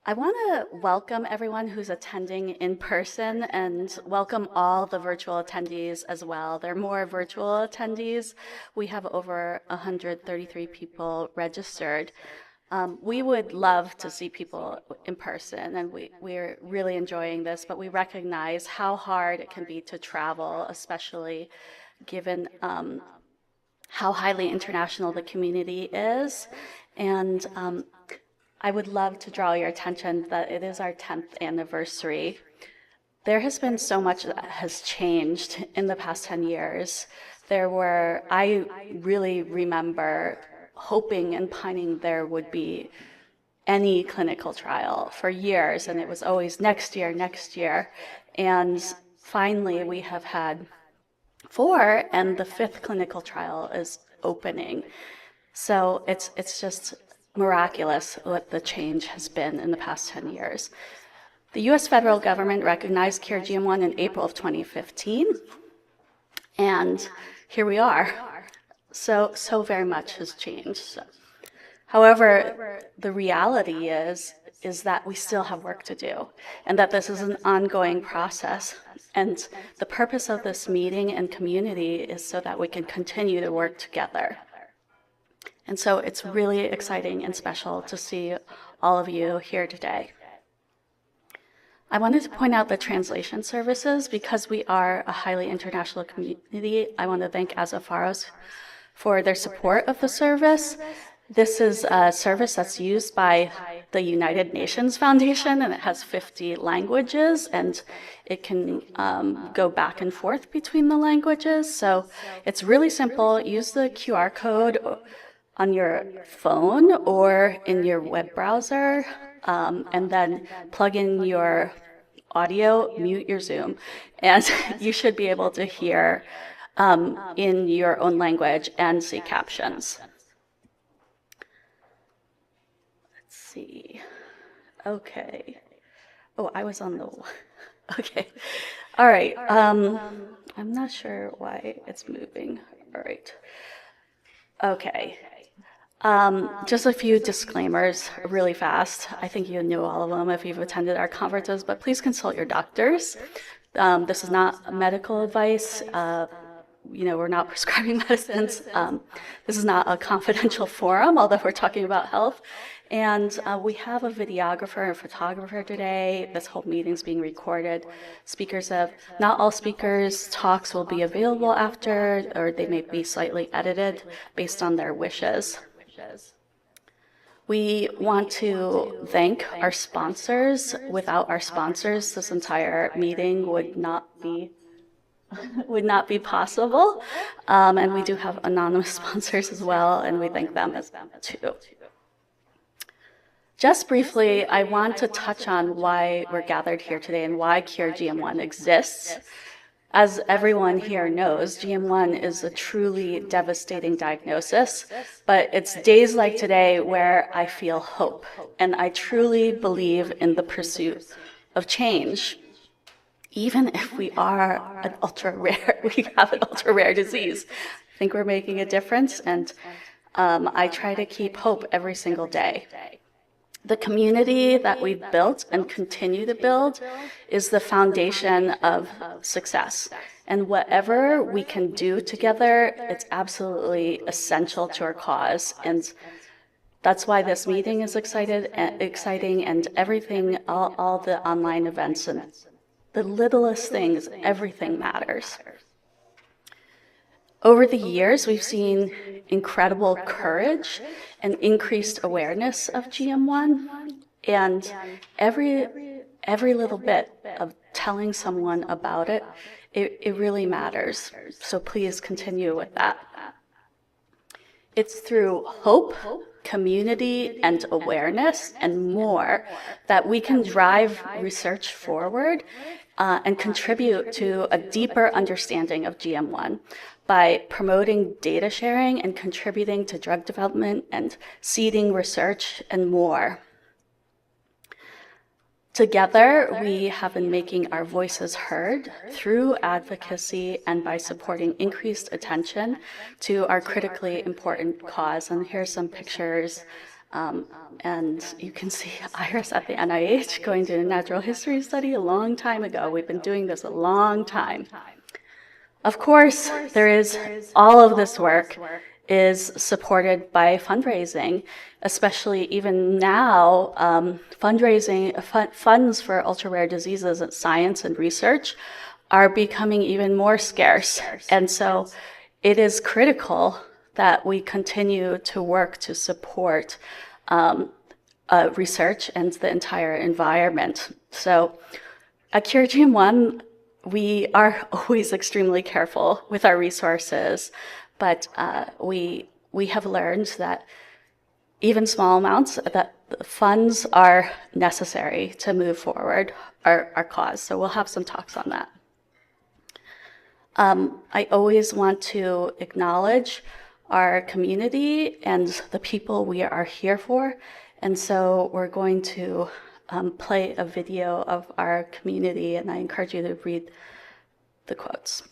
I want to welcome everyone who's attending in person and welcome all the virtual attendees as well. There are more virtual attendees. We have over 133 people registered. We would love to see people in person, and we're really enjoying this, but we recognize how hard it can be to travel, especially given how highly international the community is. And I would love to draw your attention that it is our 10th anniversary. There has been so much that has changed in the past 10 years. I really remember hoping and pining there would be any clinical trial for years, and it was always next year, next year. And finally, we have had 4, and the 5th clinical trial is opening. So it's just miraculous what the change has been in the past 10 years. The US federal government recognized Cure GM1 in April of 2015, and here we are. So very much has changed. However, the reality is that we still have work to do, and that this is an ongoing process. And the purpose of this meeting and community is so that we can continue to work together. And so it's really exciting and special to see all of you here today. I wanted to point out the translation services because we are a highly international community. I want to thank Azafaros for their support of the service. This is a service that's used by the United Nations Foundation, and it has 50 languages, and it can go back and forth between the languages. So it's really simple. Use the QR code on your phone or in your web browser, and then plug in your audio, mute your Zoom, and you should be able to hear in your own language and see captions. Let's see. Okay. Oh, I was on the... Okay. All right. I'm not sure why it's moving. All right. Okay. Just a few disclaimers really fast. I think you knew all of them if you've attended our conferences, but please consult your doctors. This is not medical advice. We're not prescribing medicines. This is not a confidential forum, although we're talking about health. And we have a videographer and photographer today. This whole meeting's being recorded. Not all speakers' talks will be available after, or they may be slightly edited based on their wishes. We want to thank our sponsors. Without our sponsors, this entire meeting would not be possible. And we do have anonymous sponsors as well, and we thank them as too. Just briefly, I want to touch on why we're gathered here today and why Cure GM1 exists. As everyone here knows, GM1 is a truly devastating diagnosis, but it's days like today where I feel hope, and I truly believe in the pursuit of change. Even if we have an ultra-rare disease, I think we're making a difference, and I try to keep hope every single day. The community that we've built and continue to build is the foundation of success. And whatever we can do together, it's absolutely essential to our cause. And that's why this meeting is exciting, and everything, all the online events and the littlest things, everything matters. Over the years, we've seen incredible courage and increased awareness of GM1, and every little bit of telling someone about it, it really matters. So please continue with that. It's through hope, community, and awareness, and more, that we can drive research forward and contribute to a deeper understanding of GM1 by promoting data sharing and contributing to drug development and seeding research and more. Together, we have been making our voices heard through advocacy and by supporting increased attention to our critically important cause. And here's some pictures And you can see Iris at the NIH going to a natural history study a long time ago. We've been doing this a long time. Of course, there is all of this work is supported by fundraising, especially even now, funds for ultra-rare diseases and science and research are becoming even more scarce. And so it is critical that we continue to work to support research and the entire environment. So at Cure GM1, we are always extremely careful with our resources, but we have learned that even small amounts, that funds are necessary to move forward our cause. So we'll have some talks on that. I always want to acknowledge our community and the people we are here for. And so we're going to play a video of our community, and I encourage you to read the quotes.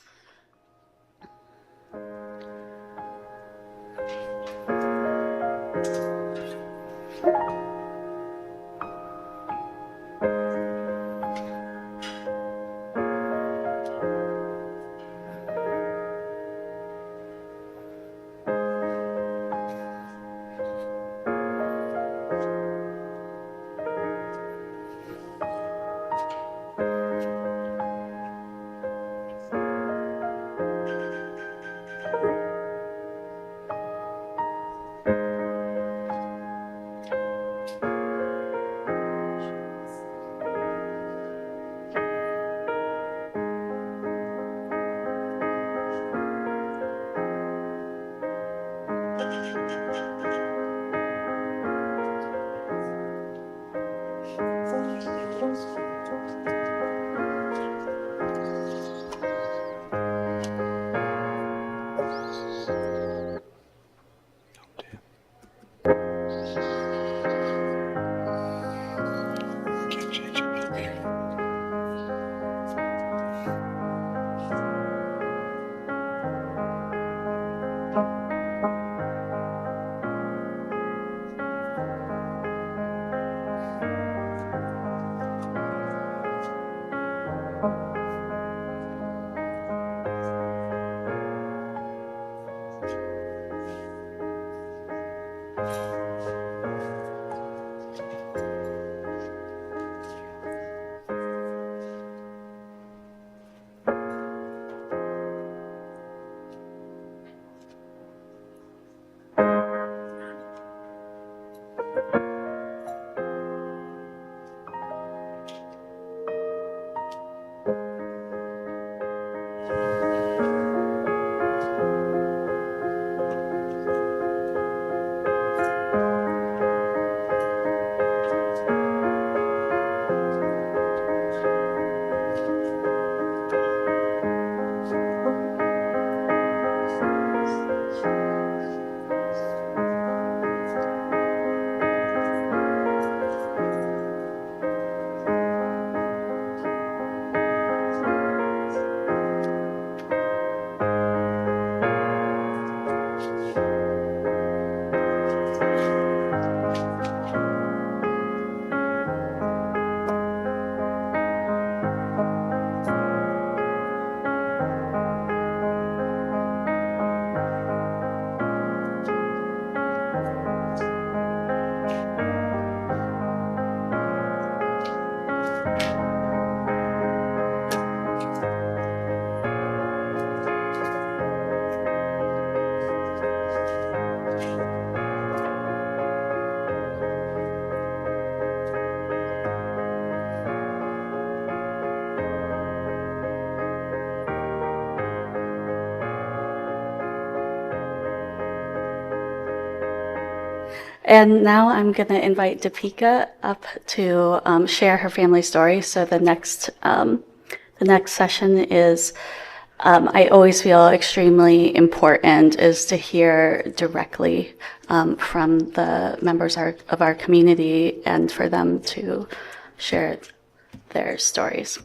And now I'm going to invite Deepika up to share her family story. So the next session is, I always feel extremely important, is to hear directly from the members of our community and for them to share their stories.